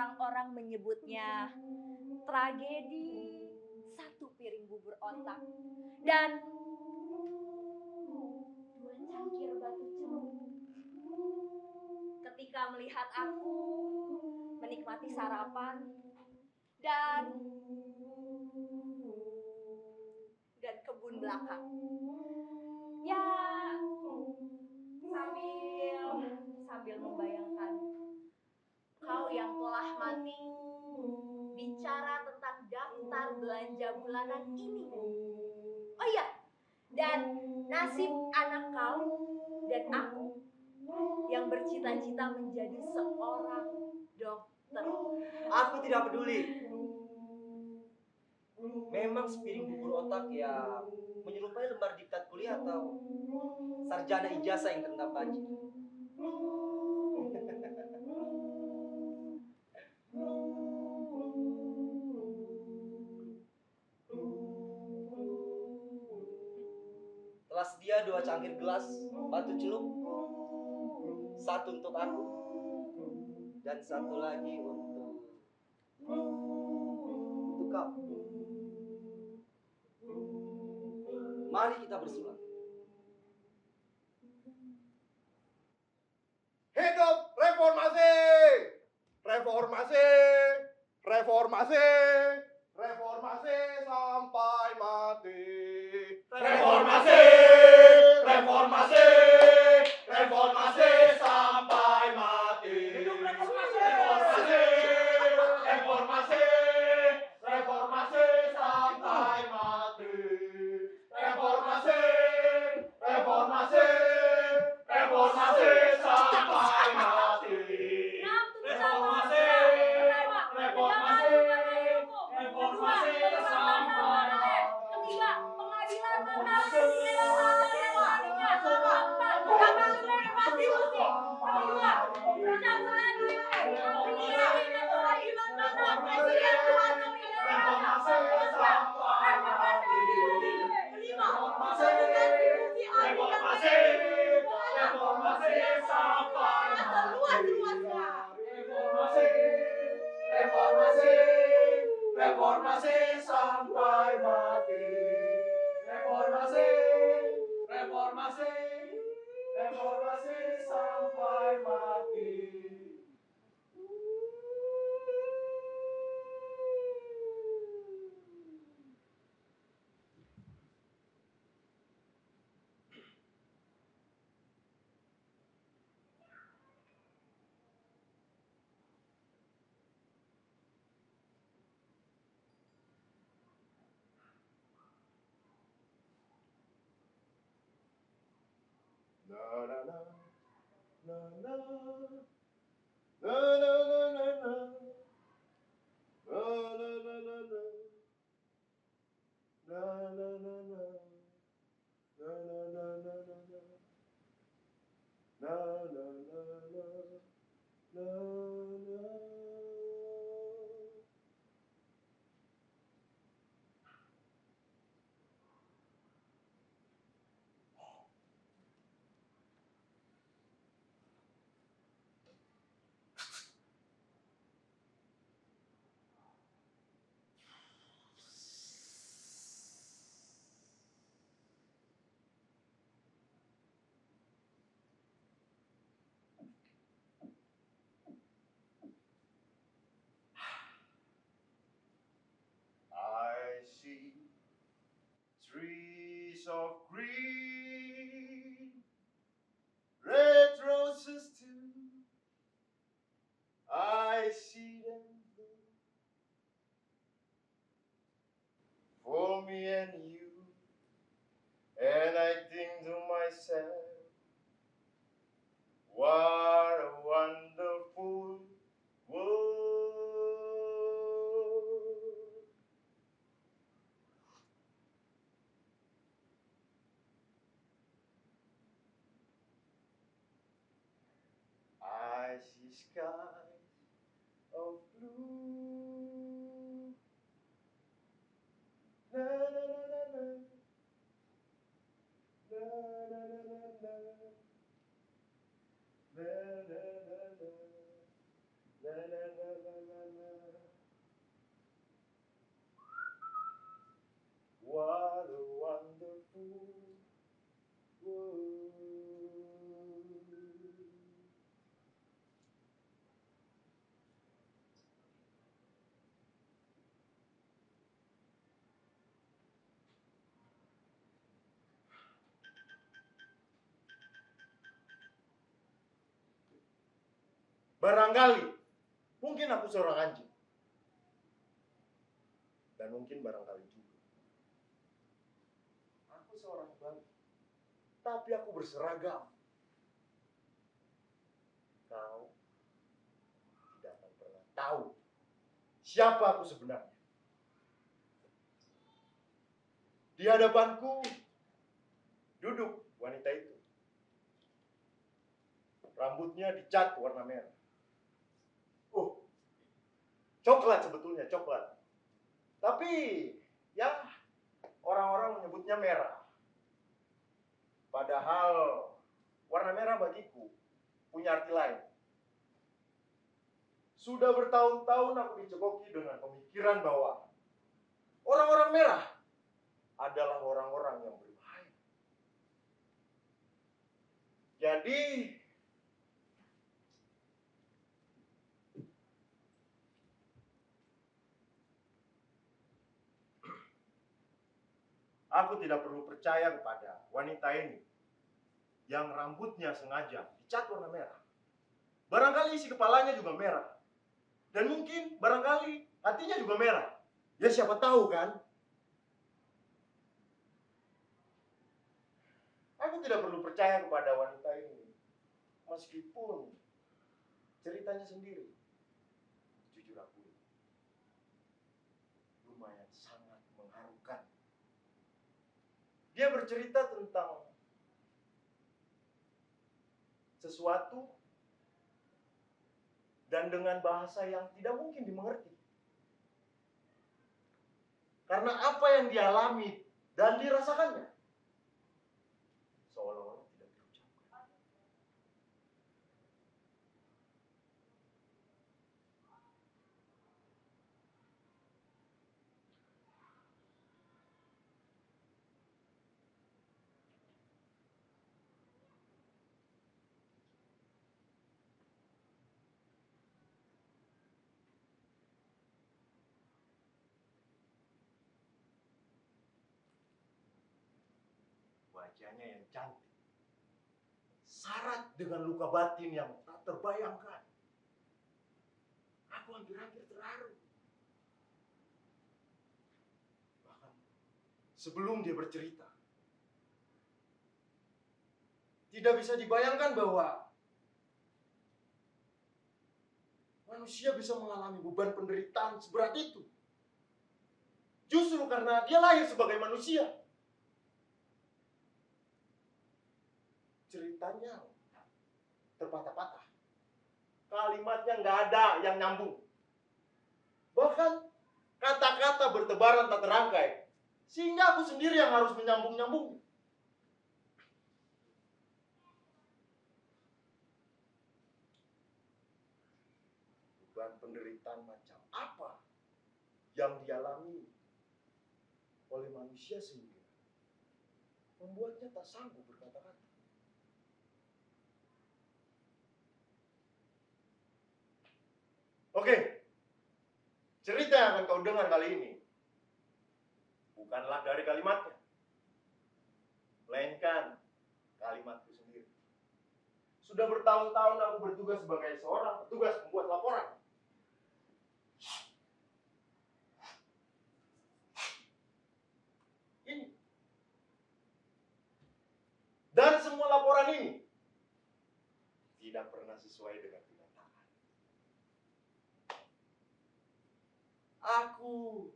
orang-orang menyebutnya tragedi satu piring bubur otak dan dua cangkir batu celup. Ketika melihat aku menikmati sarapan dan kebun belakang, ya sambil membayangkan kau yang telah mati bicara tentang daftar belanja bulanan ini. Oh iya, dan nasib anak kau dan aku yang bercita-cita menjadi seorang dokter. Aku tidak peduli. Memang sepiring bubur otak yang menyerupai lembar diktat kuliah atau sarjana ijazah yang terendam banjir. Telah sedia 2 cangkir gelas batu celup, satu untuk aku dan satu lagi untuk kau. Mari kita bersulat. Hidup reformasi! Reformasi! Reformasi! Reformasi sampai mati. Reformasi! Reformasi! Reformasi sampai mati. Hidup reformasi! Reformasi! Reformasi! Reformasi sampai mati. Reformasi! Reformasi! Reformasi sampai mati. Reformasi, reformasi, reformasi sampai mati. Ketiga, pengadilan Reformasi sampai mati. Reformasi, reformasi, reformasi sampai mati. I see trees of green, red roses too. I see them bloom for me and you, and I think to myself, what a wonderful world. I see skies of blue. Na na na na na. Na na na na na. Na na na na. Na na na na na. Barangkali, mungkin aku seorang anjing. Dan mungkin barangkali juga aku seorang babi. Tapi aku berseragam. Kau tidak akan pernah tahu siapa aku sebenarnya. Di hadapanku duduk wanita itu. Rambutnya dicat warna merah. Oh, coklat sebetulnya, coklat. Tapi ya orang-orang menyebutnya merah. Padahal warna merah bagiku punya arti lain. Sudah bertahun-tahun aku dicekoki dengan pemikiran bahwa orang-orang merah adalah orang-orang yang berbahaya. Jadi aku tidak perlu percaya kepada wanita ini yang rambutnya sengaja dicat warna merah. Barangkali isi kepalanya juga merah. Dan mungkin barangkali hatinya juga merah. Ya siapa tahu kan? Aku tidak perlu percaya kepada wanita ini. Meskipun ceritanya sendiri, jujur aku, lumayan sangat mengharukan. Dia bercerita tentang sesuatu dan dengan bahasa yang tidak mungkin dimengerti. Karena apa yang dialami dan dirasakannya seolah-olah tidak diucapkan. Wajahnya yang cantik, syarat dengan luka batin yang tak terbayangkan. Aku hampir-hampir terharu. Bahkan sebelum dia bercerita, tidak bisa dibayangkan bahwa manusia bisa mengalami beban penderitaan seberat itu. Justru karena dia lahir sebagai manusia. Ceritanya terpatah-patah. Kalimatnya nggak ada yang nyambung. Bahkan kata-kata bertebaran tak terangkai. Sehingga aku sendiri yang harus menyambung-nyambung. Beban penderitaan macam apa yang dialami oleh manusia sehingga membuatnya tak sanggup berkata-kata. Oke, cerita yang akan kau dengar kali ini bukanlah dari kalimatnya, melainkan kalimatku sendiri. Sudah bertahun-tahun aku bertugas sebagai seorang petugas pembuat laporan. Ini. Dan semua laporan ini tidak pernah sesuai dengan kenyataan. Aku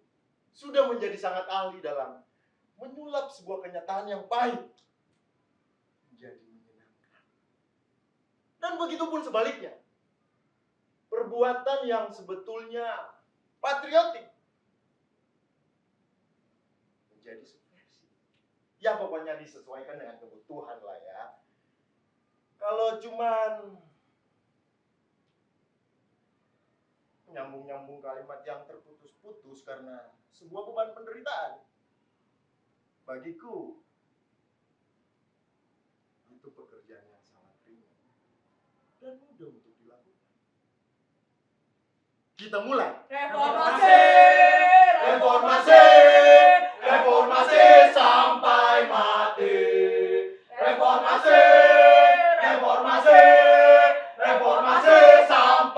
sudah menjadi sangat ahli dalam menyulap sebuah kenyataan yang pahit menjadi menyenangkan. Dan begitu pun sebaliknya. Perbuatan yang sebetulnya patriotik menjadi subversi. Ya pokoknya disesuaikan dengan kebutuhan lah ya. Kalau cuman nyambung-nyambung kalimat yang terputus-putus karena sebuah beban penderitaan, bagiku itu pekerjaan yang sangat ringan dan mudah untuk dilakukan. Kita mulai. Reformasi! Reformasi, reformasi sampai mati. Reformasi, reformasi, reformasi sampai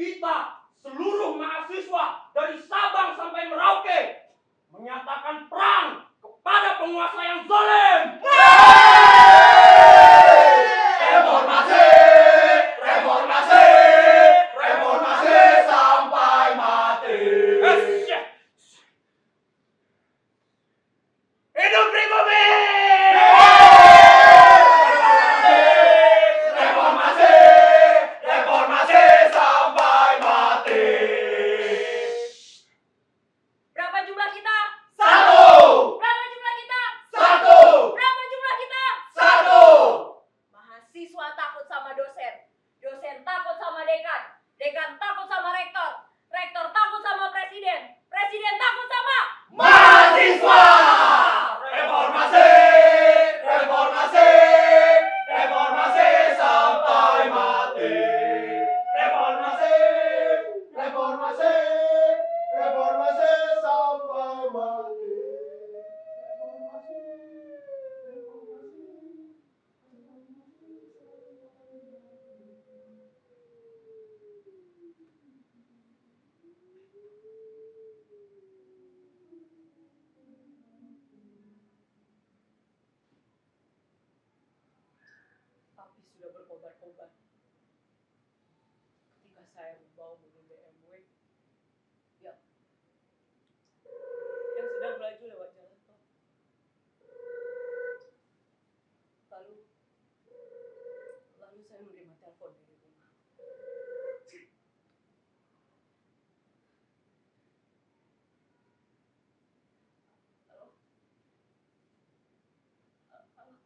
kita seluruh mahasiswa dari Sabang sampai Merauke menyatakan perang kepada penguasa yang zalim. Reformasi, reformasi, reformasi sampai mati. Hidup pribumi! Reformasi, reformasi sampai mati. Berapa jumlah kita? Satu, Berapa jumlah kita? satu, Berapa jumlah kita? satu. Mahasiswa takut sama dosen. Dosen takut sama dekan. Dekan takut sama rektor. Rektor takut sama presiden. Presiden takut sama Mahasiswa. Reformasi, reformasi, reformasi sampai mati. Reformasi, reformasi, reformasi sampai mati. Reformasi, Api sudah berkobar-kobar ketika saya membawa mobil BMW yang sedang melaju lewat jalan tol. Lalu saya menerima telepon dari rumah. Halo? Halo?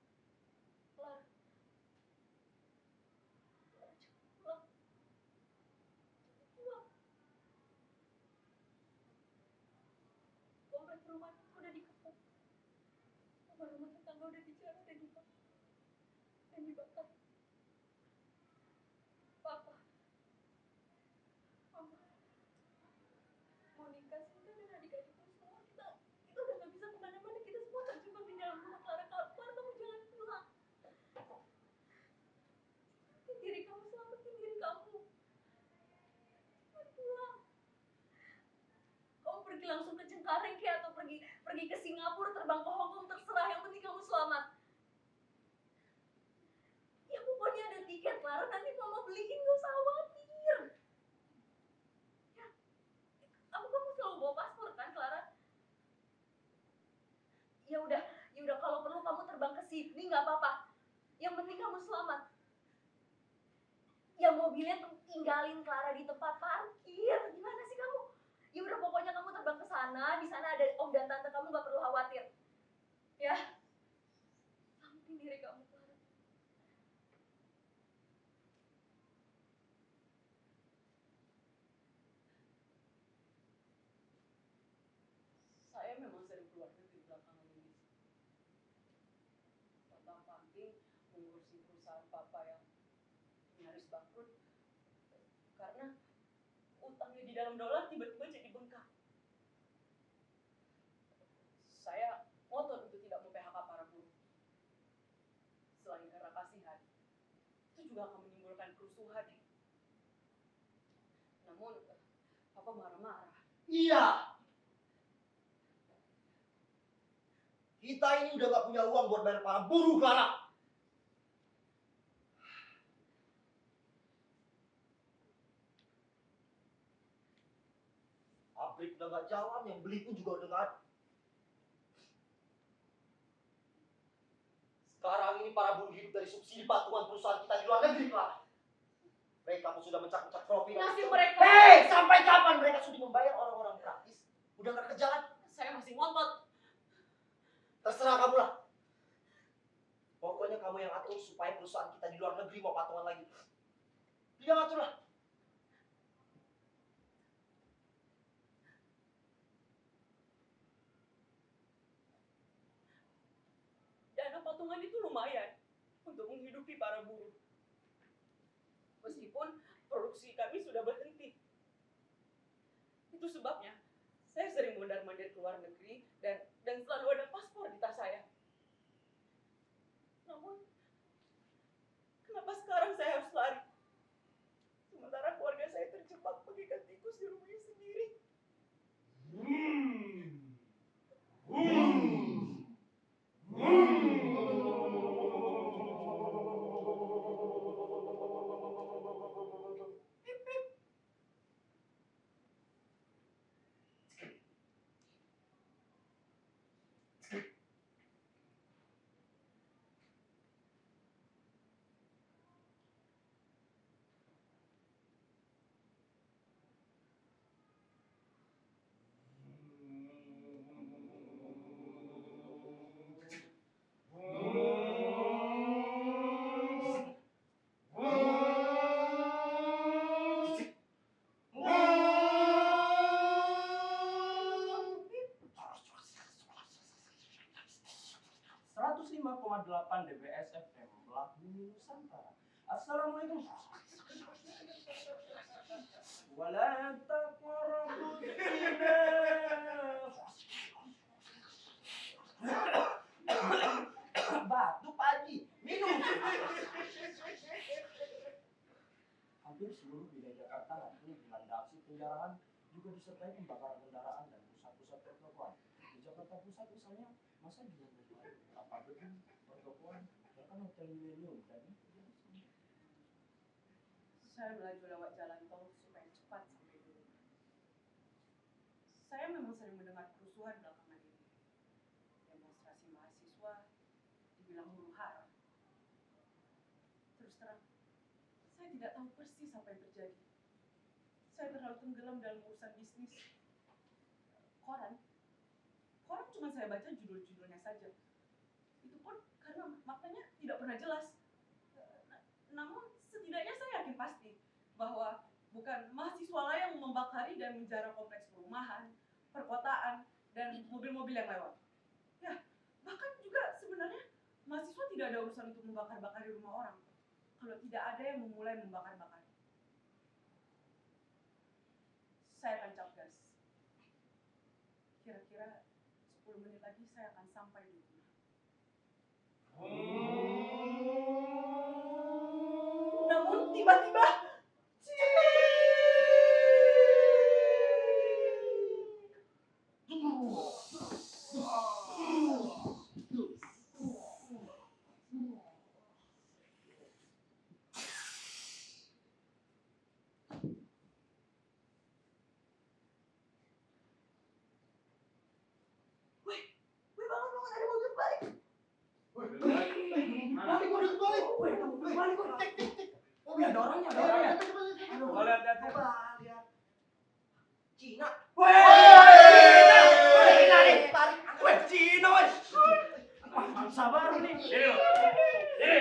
Clara? Pulang. Pulang. Komplek perumahan udah dikepung. Rumah tetangga udah dijarah dan dibakar. Papa, Mama, mau nikah Sinta dan adik-adikku semua. Kita udah gak bisa kemana-mana. Kita semua terjebak di dalam rumah Clara. Clara, kamu jangan pulang. Selamatin diri kamu, selamatin diri kamu. Jangan pulang. Kamu pergi langsung ke Cengkareng kayak atau pergi ke Singapura, terbang ke Hong Kong, terserah. Yang penting kamu selamat. Ya pokoknya ada tiket, Clara. Nanti Mama beliin, gak usah khawatir. Ya, kamu selalu bawa paspor kan, Clara? Ya udah kalau perlu kamu terbang ke Sydney nggak apa-apa. Yang penting kamu selamat. Ya mobilnya tinggalin Clara di tempat parkir. Gimana sih kamu? Ya udah pokoknya kamu terbang ke sana. Di sana ada om dan tante kamu, nggak perlu khawatir. Ya. Selamatin diri kamu, Clara. Saya memang sering keluar negeri belakangan ini. Tentang penting mengurusi perusahaan papa yang nyaris bangkrut karena utangnya di dalam dolar tiba-tiba jadi bengkak. Saya ngotot untuk tidak mem-PHK para buruh. Selain karena kasihan, itu juga akan menimbulkan kerusuhan. Namun, papa marah-marah. Iya. Kita ini udah gak punya uang buat bayar para buruh, Clara. Pabrik udah gak jalan, yang beli pun juga udah gak ada. Sekarang ini para buruh hidup dari subsidi patungan perusahaan kita di luar negeri, Clara. Mereka pun sudah mencak-mencak profit. Nasib mereka. Hei, sampai kapan mereka sudah membayar orang-orang gratis? Udah gak kerja lagi? Saya masih ngotot. Terserah kamu lah. Pokoknya kamu yang atur supaya perusahaan kita di luar negeri mau patungan lagi. Dia atur lah. Dana patungan itu lumayan untuk menghidupi para buruh. Meskipun produksi kami sudah berhenti. Itu sebabnya saya sering mondar-mandir ke luar negeri dan selalu ada paspor di tas saya. Namun, kenapa sekarang saya harus lari? Sementara keluarga saya terjebak 105,8 DBS FM Belak Bumi Nusantara. Assalamualaikum. Wala taqrabuz zina. Batuk Pak Haji, minum. Hampir seluruh wilayah Jakarta hari ini dilanda aksi penjarahan, juga disertai pembakaran kendaraan dan pusat-pusat pertokoan. Di Jakarta Pusat misalnya, masa juga membakar beberapa gedung pertokoan, bahkan hotel Millennium dan Saya melaju lewat jalan tol supaya cepat sampai di rumah. Saya memang sering mendengar kerusuhan belakangan ini. Demonstrasi mahasiswa dibilang huru-hara. Terus terang, saya tidak tahu persis apa yang terjadi. Saya terlalu tenggelam dalam urusan bisnis. Koran cuma saya baca judul-judulnya saja. Itu pun karena maknanya tidak pernah jelas. Namun setidaknya saya yakin pasti bahwa bukan mahasiswa yang membakari dan menjara kompleks perumahan, perkotaan, dan mobil-mobil yang lewat. Ya, bahkan juga sebenarnya mahasiswa tidak ada urusan untuk membakar-bakar di rumah orang kalau tidak ada yang memulai membakar-bakar. Saya akan cap gas. Kira-kira 10 menit lagi saya akan sampai di rumah. Namun tiba-tiba ada orangnya, ada orangnya. Lihat. Cina. Cina nih, tarik. Cina, weh. Sabar nih. Ini.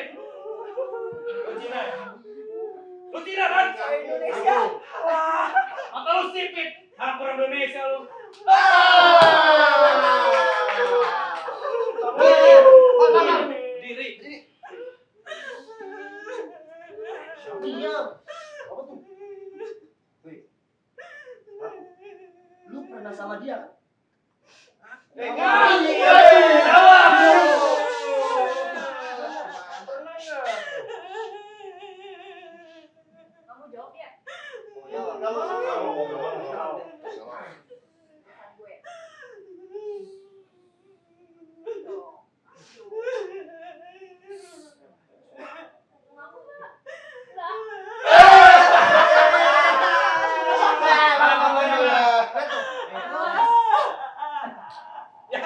Lu Cina kan? Indonesia. Atau lu sipit? Aku orang Indonesia lu. Diri. Diam. Apa tuh? Wih. Lu pernah sama dia kan? Kamu jawab ya? Gak mau. Bukan gue. Tuh. Ngaku nggak? Lah. Ya,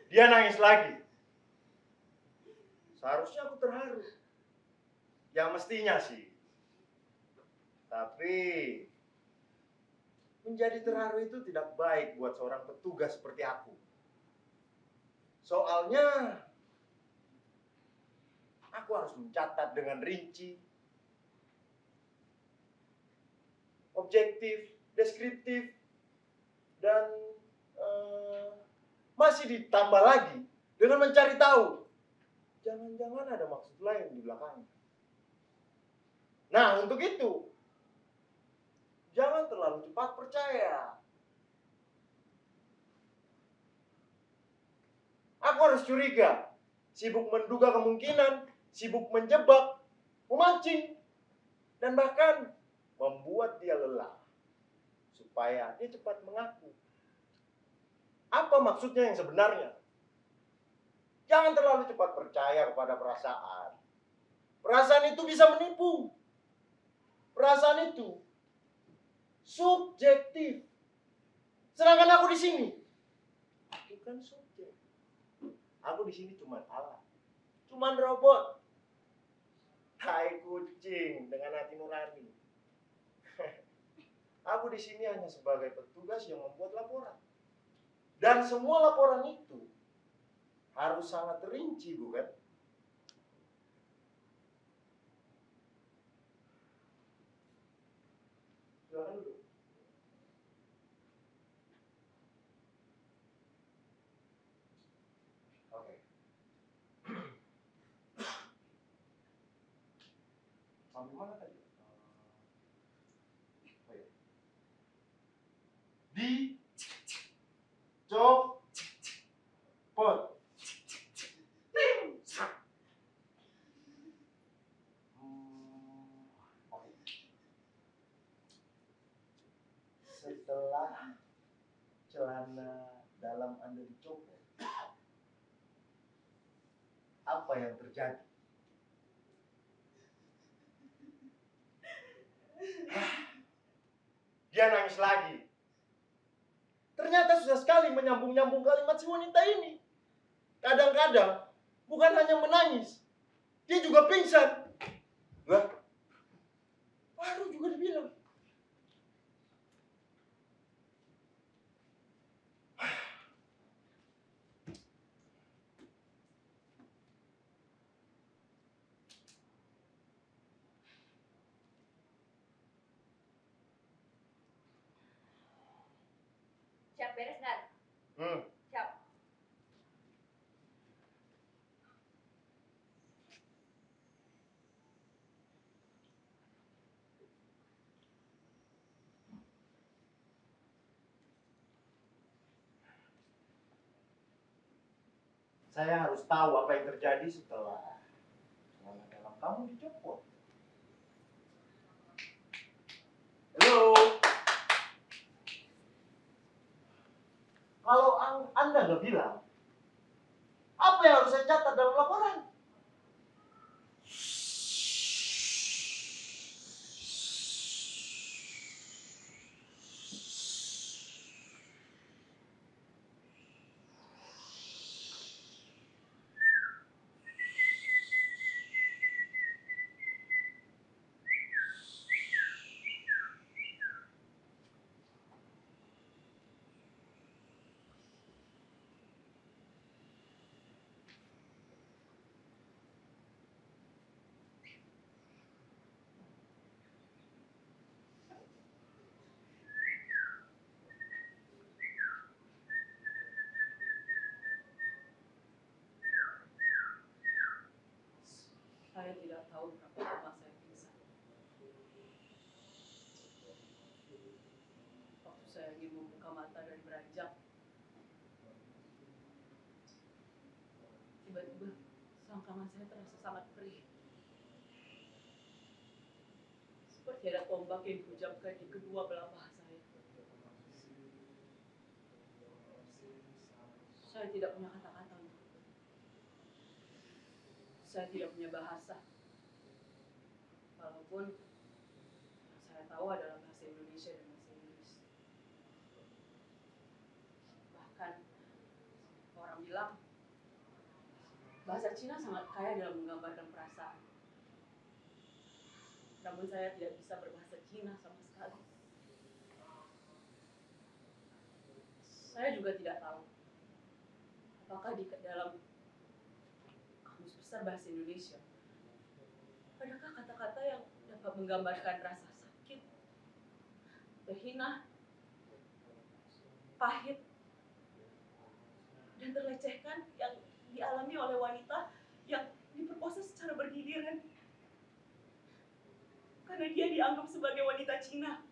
Dia nangis lagi. Seharusnya aku terharu. Ya mestinya sih. Tapi menjadi terharu itu tidak baik buat seorang petugas seperti aku. Soalnya aku harus mencatat dengan rinci, objektif, deskriptif, dan masih ditambah lagi dengan mencari tahu. Jangan-jangan ada maksud lain di belakangnya. Nah, untuk itu, jangan terlalu cepat percaya. Aku harus curiga, sibuk menduga kemungkinan, sibuk menjebak, memancing, dan bahkan membuat dia lelah supaya dia cepat mengaku. Apa maksudnya yang sebenarnya? Jangan terlalu cepat percaya kepada perasaan. Perasaan itu bisa menipu. Perasaan itu subjektif. Sedangkan aku di sini bukan subjek. Aku di sini cuma alat, cuma robot. Tai kucing dengan hati nurani. Aku di sini hanya sebagai petugas yang membuat laporan. Dan semua laporan itu harus sangat rinci, bukan? Silakan duduk. Oke. Sampai mana tadi? Oh ya. Di copot. Oke. Setelah celana dalam Anda dicopot, apa yang terjadi? Dia nangis lagi. Ternyata susah sekali menyambung-nyambung kalimat si wanita ini. Kadang-kadang bukan hanya menangis, dia juga pingsan. Lah, baru juga dibilang. Siap beres nggak? Siap. Saya harus tahu apa yang terjadi setelah celana dalam kamu dicopot. Halo. Kalau Anda nggak bilang, apa yang harus saya catat dalam laporan? Saya tidak tahu berapa lama saya pingsan. Waktu saya ingin membuka mata dari beranjak, tiba-tiba selangkangan saya terasa sangat perih. Seperti ada tombak yang dihujamkan di kedua belah paha saya. Saya tidak punya kata-kata untuk itu. Saya tidak punya bahasa. Walaupun saya tahu adalah bahasa Indonesia dan bahasa Inggris. Bahkan orang bilang bahasa Cina sangat kaya dalam menggambarkan perasaan. Namun saya tidak bisa berbahasa Cina sama sekali. Saya juga tidak tahu apakah di dalam kamus besar bahasa Indonesia adakah kata-kata yang dapat menggambarkan rasa sakit, terhina, pahit, dan terlecehkan yang dialami oleh wanita yang diperkosa secara bergiliran karena dia dianggap sebagai wanita Cina.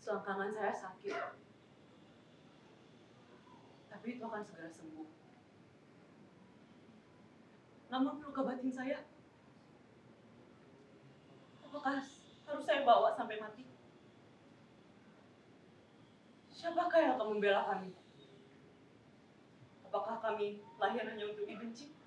Selangkangan saya sakit, tapi itu akan segera sembuh. Namun luka batin saya, apakah harus saya bawa sampai mati? Siapakah yang akan membela kami? Apakah kami lahir hanya untuk dibenci?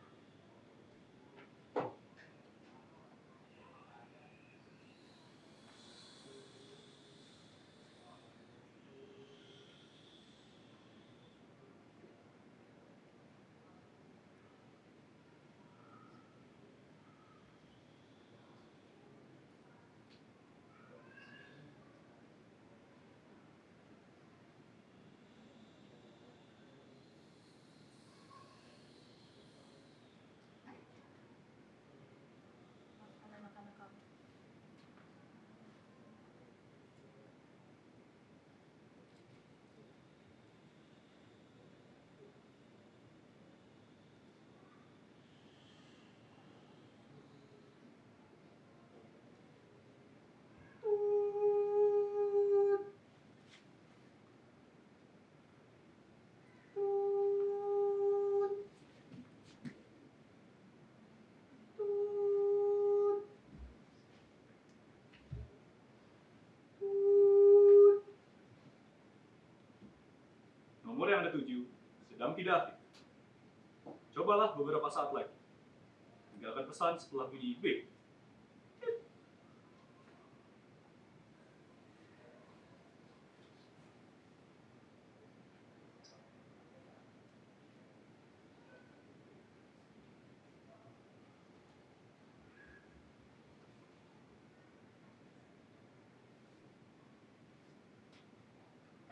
Anak-anak kami. Nomor yang Anda tuju sedang tidak aktif. Cobalah beberapa saat lagi. Tinggalkan pesan setelah bunyi B.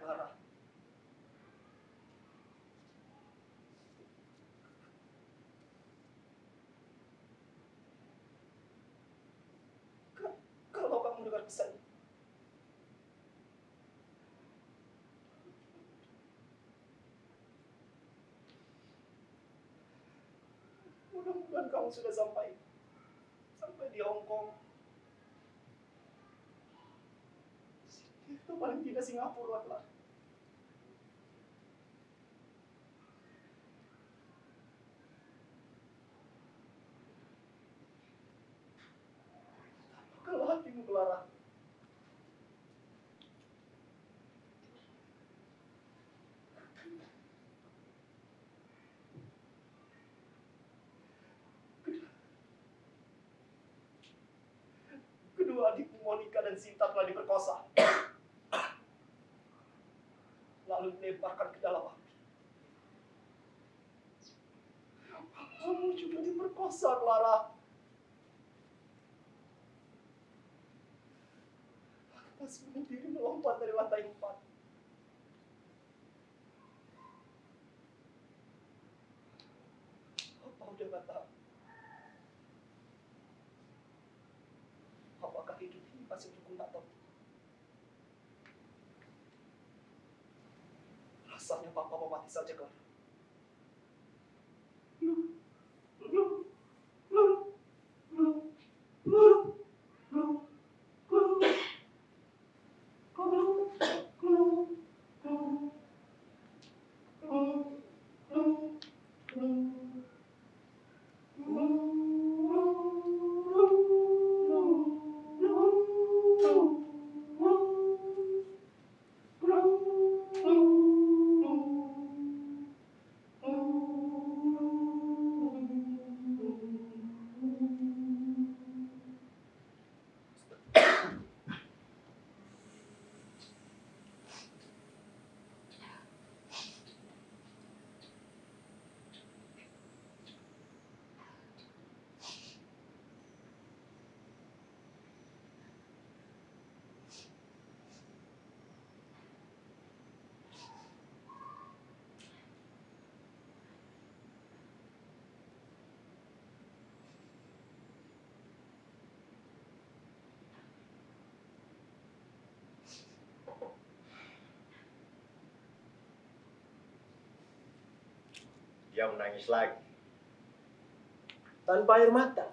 Clara. Kalau kamu dengar pesan ini, mudah-mudahan kamu sudah sampai di Hong Kong. Itu paling tidak Singapura lah. Kalau hatimu, Clara. Kedua adikmu Monica dan Sinta telah diperkosa. Lalu dilemparkan ke dalam api. Kamu juga diperkosa, Clara. Atas bunuh diri melompat dari lantai 4. Apa udah gak tahu? Apakah hidup ini pasti dukung atau tidak? Rasanya Papa mau mati saja, Clara. Dia menangis lagi. Tanpa air mata.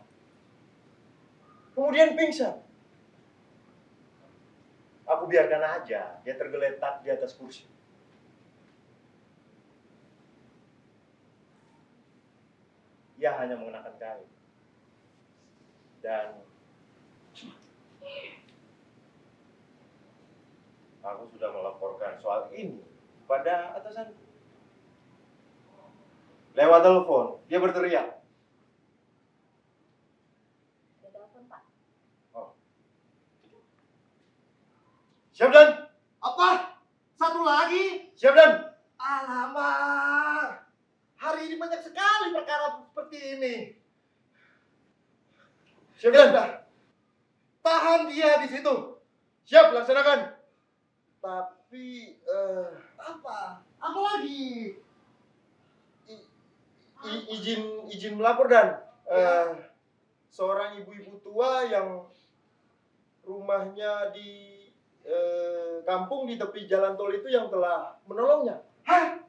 Kemudian pingsan. Aku biarkan aja, dia tergeletak di atas kursi. Ia hanya mengenakan kain. Dan aku sudah melaporkan soal ini pada atasanku. Lewat telepon, dia berteriak. Ada telepon, Pak. Siap Dan? Apa? Satu lagi? Siap Dan? Alamak. Hari ini banyak sekali perkara seperti ini. Siap Dan? Tahan dia di situ. Siap, laksanakan. Tapi, apa? Apa lagi? Izin melapor Dan. Seorang ibu-ibu tua yang rumahnya di kampung di tepi jalan tol itu yang telah menolongnya. Hah?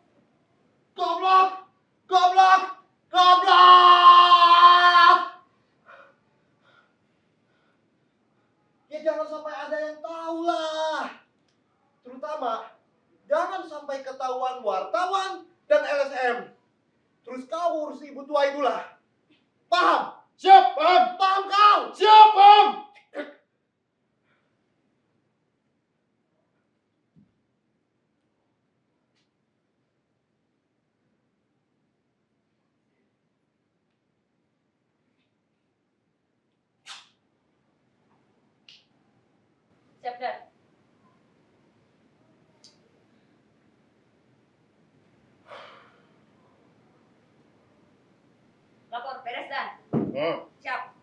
Goblok! Goblok! Goblok! Ya jangan sampai ada yang tahu lah. Terutama jangan sampai ketahuan wartawan dan LSM. Terus kau urus ibu tua itulah. Paham? Siap, paham. Paham kau? Siap, paham. Siap, Dan. Lapor, beres, Dan. Siap.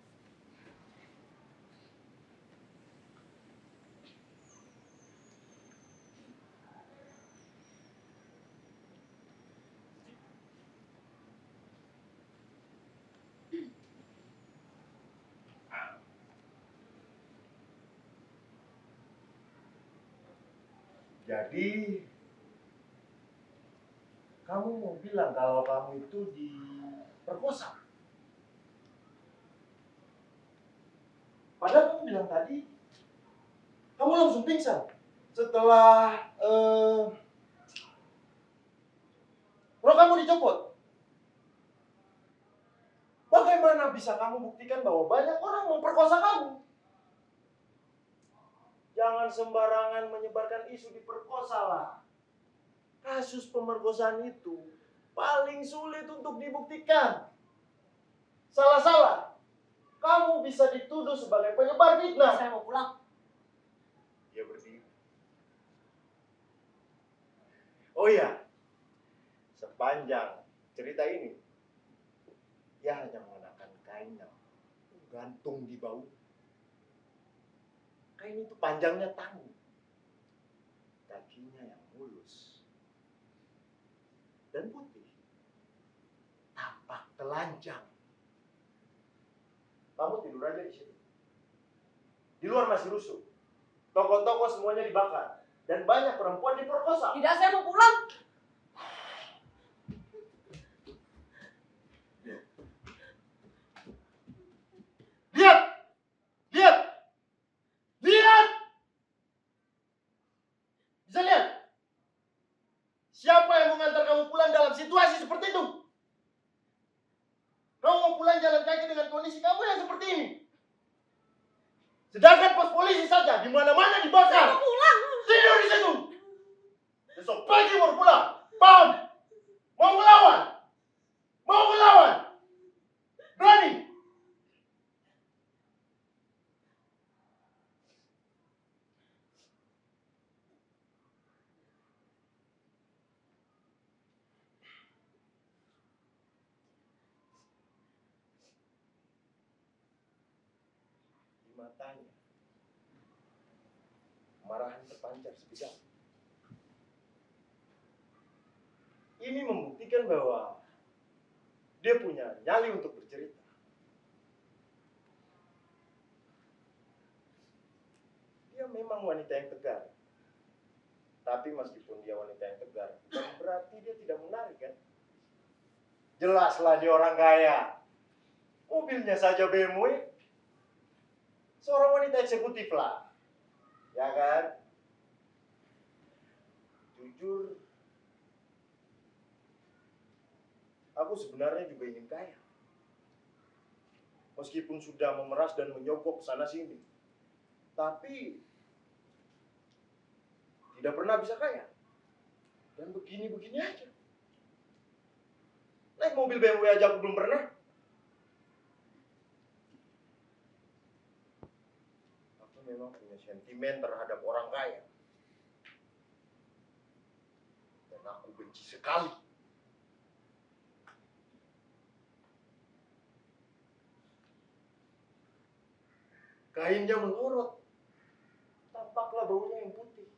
Jadi, kamu mau bilang kalau kamu itu diperkosa? Padahal kamu bilang tadi, kamu langsung pingsan setelah rok kamu dicopot. Bagaimana bisa kamu buktikan bahwa banyak orang memperkosa kamu? Jangan sembarangan menyebarkan isu diperkosa lah. Kasus pemerkosaan itu paling sulit untuk dibuktikan. Salah-salah, kamu bisa dituduh sebagai penyebar fitnah. Saya mau pulang. Dia berdiri. Oh iya, sepanjang cerita ini, dia hanya mengenakan kain yang gantung di bahu. Kain itu panjangnya tangguh, kakinya yang mulus dan putih, tapak telanjang. Kamu tidur aja di situ. Di luar masih rusuh. Toko-toko semuanya dibakar dan banyak perempuan diperkosa. Tidak, saya mau pulang. Lihat! Lihat! Lihat! Bisa lihat? Siapa yang mengantar kamu pulang dalam situasi seperti itu? Kamu mau pulang jalan kaki dengan kondisi kamu yang seperti ini. Sedangkan pos polisi saja di mana-mana dibakar. Saya mau pulang. Tidur di situ. Besok pagi baru pulang. Paham? Mau melawan? Mau melawan? Berani? Di matanya kemarahan terpancar sekejap. Ini membuktikan bahwa dia punya nyali untuk bercerita. Dia memang wanita yang tegar. Tapi meskipun dia wanita yang tegar, bukan berarti dia tidak menarik kan? Jelaslah dia orang kaya. Mobilnya saja BMW. Seorang wanita eksekutif lah. Ya kan? Jujur, aku sebenarnya juga ingin kaya. Meskipun sudah memeras dan menyogok sana sini. Tapi tidak pernah bisa kaya. Dan begini-begini aja. Naik mobil BMW aja aku belum pernah. Aku memang punya sentimen terhadap orang kaya. Dan aku benci sekali. Kainnya melorot. Tampaklah baunya yang putih.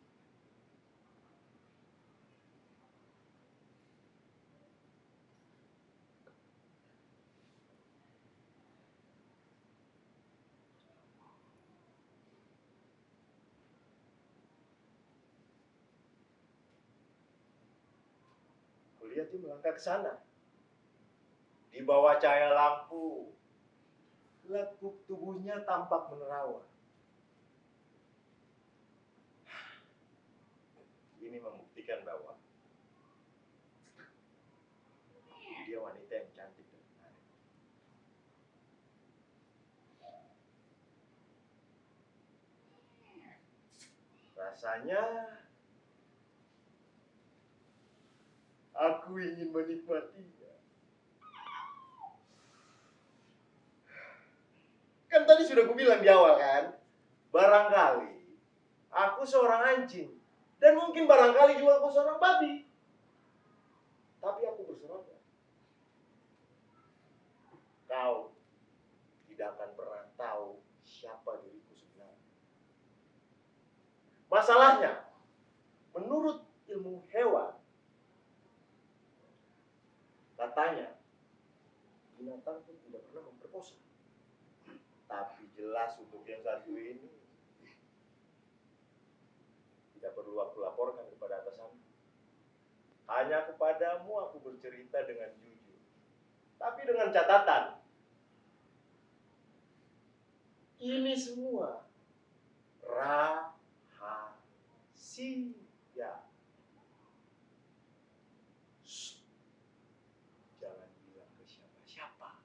Kulihat dia melangkah ke sana. Di bawah cahaya lampu, lekuk tubuhnya tampak menerawang. Ini membuktikan bahwa dia wanita yang cantik dan menarik. Rasanya aku ingin menikmatinya. Kan tadi sudah kubilang di awal kan, barangkali aku seorang anjing. Dan mungkin barangkali juga aku seorang babi. Tapi aku berseragam. Kau tidak akan pernah tahu siapa diriku sebenarnya. Masalahnya, menurut ilmu hewan, katanya binatang pun tidak pernah memperkosa. Tapi jelas untuk yang satu ini tidak perlu aku laporkan kepada atasanmu. Hanya kepadamu aku bercerita dengan jujur. Tapi dengan catatan, ini semua rahasia. Shh. Jangan bilang ke siapa-siapa.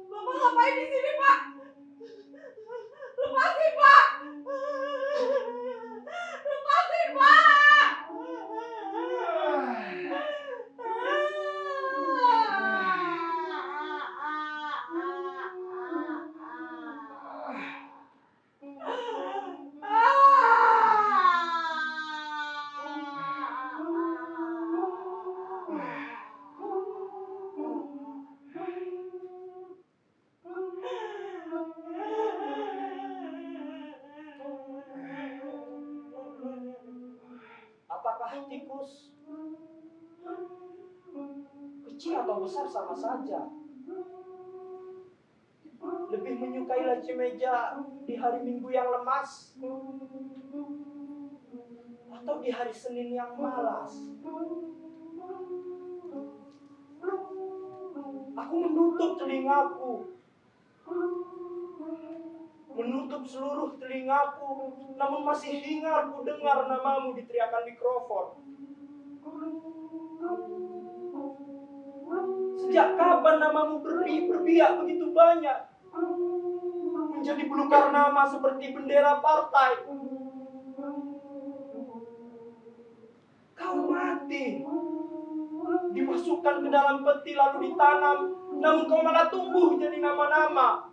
Bapak ngapain di sini, Pak? Lepasin, Pak! Lepasin, Pak! Apakah tikus kecil atau besar sama saja? Lebih menyukai laci meja di hari Minggu yang lemas atau di hari Senin yang malas? Aku menutup telingaku, menutup seluruh telingaku, namun masih hingar ku dengar namamu di teriakan mikrofon. Sejak kapan namamu berbiak begitu banyak, menjadi belukar nama seperti bendera partai? Kau mati, dimasukkan ke dalam peti lalu ditanam, namun kau malah tumbuh jadi nama-nama.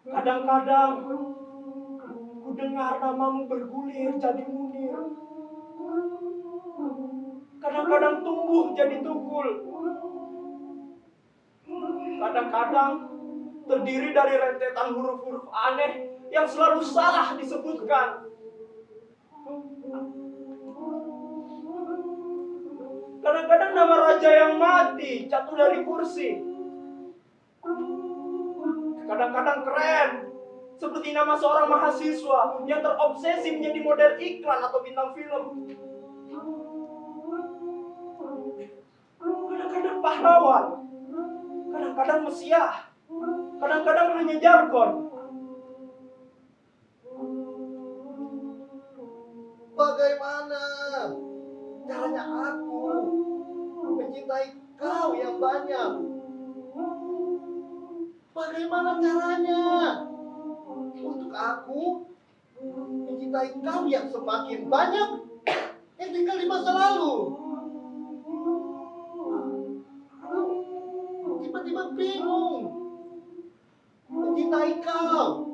Kadang-kadang ku dengar namamu bergulir jadi Munir. Kadang-kadang tumbuh jadi Tukul. Kadang-kadang terdiri dari rentetan huruf-huruf aneh yang selalu salah disebutkan. Kadang-kadang nama raja yang mati jatuh dari kursi. Kadang-kadang keren, seperti nama seorang mahasiswa yang terobsesi menjadi model iklan atau bintang film. Kadang-kadang pahlawan, kadang-kadang mesiah, kadang-kadang hanya jargon. Bagaimana caranya aku mencintai kau yang banyak? Bagaimana caranya untuk aku mencintai kau yang semakin banyak yang tinggal di masa lalu? Tiba-tiba bingung mencintai kau.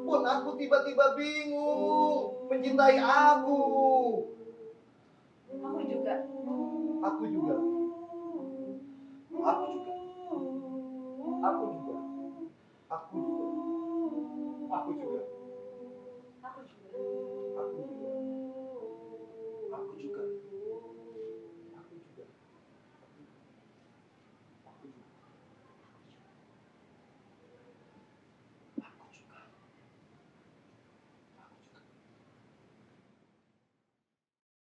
Pun aku tiba-tiba bingung mencintai aku. Aku juga. Aku juga. Aku juga. Aku juga. Aku juga. Aku juga. Aku juga. Aku juga. Aku juga.